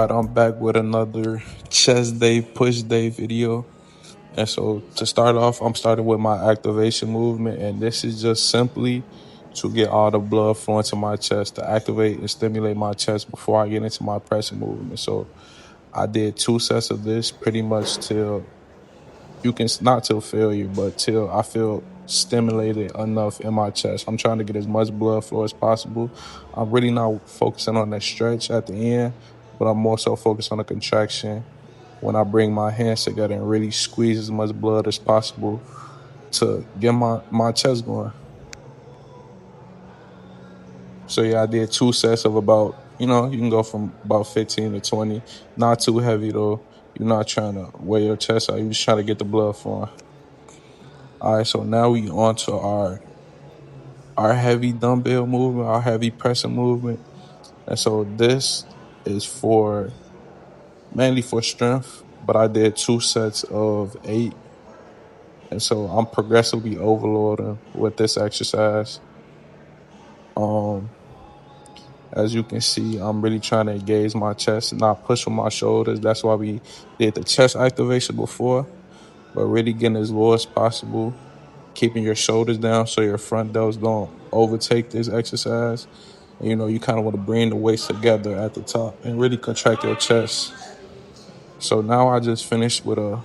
Alright, I'm back with another chest day, push day video. And so to start off, I'm starting with my activation movement. And this is just simply to get all the blood flowing to my chest, to activate and stimulate my chest before I get into my pressing movement. So I did 2 sets of this pretty much till not till failure, but till I feel stimulated enough in my chest. I'm trying to get as much blood flow as possible. I'm really not focusing on that stretch at the end, but I'm more so focused on the contraction when I bring my hands together and really squeeze as much blood as possible to get my chest going. So yeah, I did 2 sets of about, you can go from about 15 to 20. Not too heavy though. You're not trying to wear your chest out. You're just trying to get the blood flowing. All right, so now we on to our heavy dumbbell movement, our heavy pressing movement. And so this is mainly for strength, but I did 2 sets of 8. And so I'm progressively overloading with this exercise. As you can see, I'm really trying to engage my chest, not push with my shoulders. That's why we did the chest activation before, but really getting as low as possible, keeping your shoulders down so your front delts don't overtake this exercise. And, you kind of want to bring the weights together at the top and really contract your chest. So now I just finished with a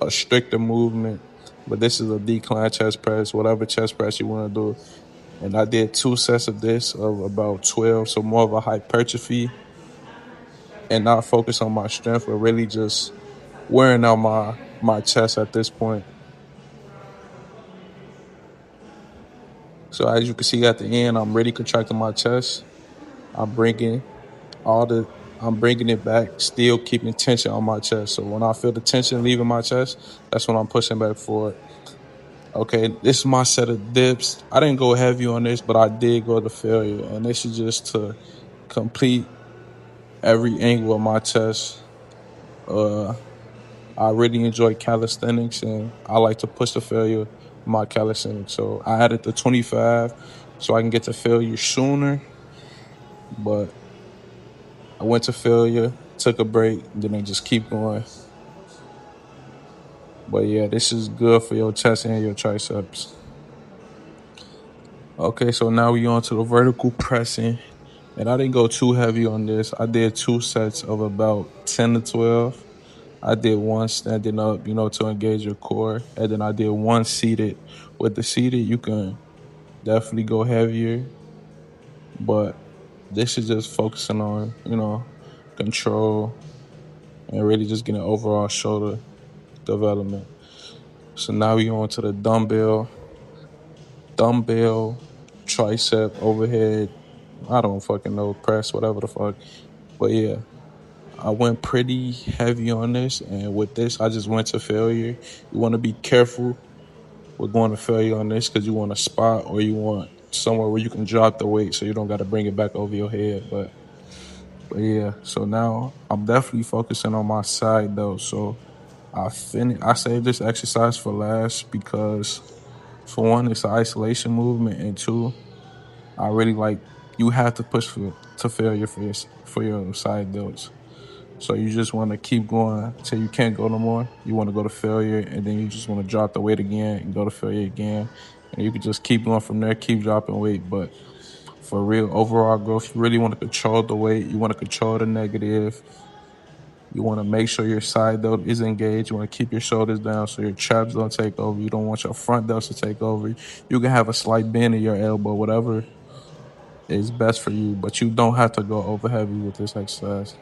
stricter movement, but this is a decline chest press, whatever chest press you want to do. And I did 2 sets of this of about 12, so more of a hypertrophy and not focus on my strength, but really just wearing out my chest at this point. So as you can see at the end, I'm really contracting my chest. I'm bringing it back, still keeping tension on my chest. So when I feel the tension leaving my chest, that's when I'm pushing back forward. Okay, this is my set of dips. I didn't go heavy on this, but I did go to failure. And this is just to complete every angle of my chest. I really enjoy calisthenics, and I like to push the failure of my calisthenics. So I added the 25 so I can get to failure sooner. But I went to failure, took a break, then I just keep going. But yeah, this is good for your chest and your triceps. Okay, so now we on to the vertical pressing. And I didn't go too heavy on this. I did 2 sets of about 10 to 12. I did one standing up, to engage your core. And then I did one seated. With the seated, you can definitely go heavier. But this is just focusing on, control and really just getting overall shoulder development. So now we on to the dumbbell, tricep, overhead, I don't fucking know, press, whatever the fuck. But yeah, I went pretty heavy on this. And with this, I just went to failure. You want to be careful with going to failure on this because you want a spot or you want somewhere where you can drop the weight so you don't got to bring it back over your head. But yeah, so now I'm definitely focusing on my side though. So I saved this exercise for last because for one, it's an isolation movement, and two, I really like you have to push to failure for your side delts. So you just want to keep going till you can't go no more. You want to go to failure, and then you just want to drop the weight again and go to failure again. And you can just keep going from there, keep dropping weight. But for real overall growth, you really want to control the weight. You want to control the negative. You want to make sure your side delt is engaged. You want to keep your shoulders down so your traps don't take over. You don't want your front delts to take over. You can have a slight bend in your elbow, whatever is best for you, but you don't have to go over heavy with this exercise.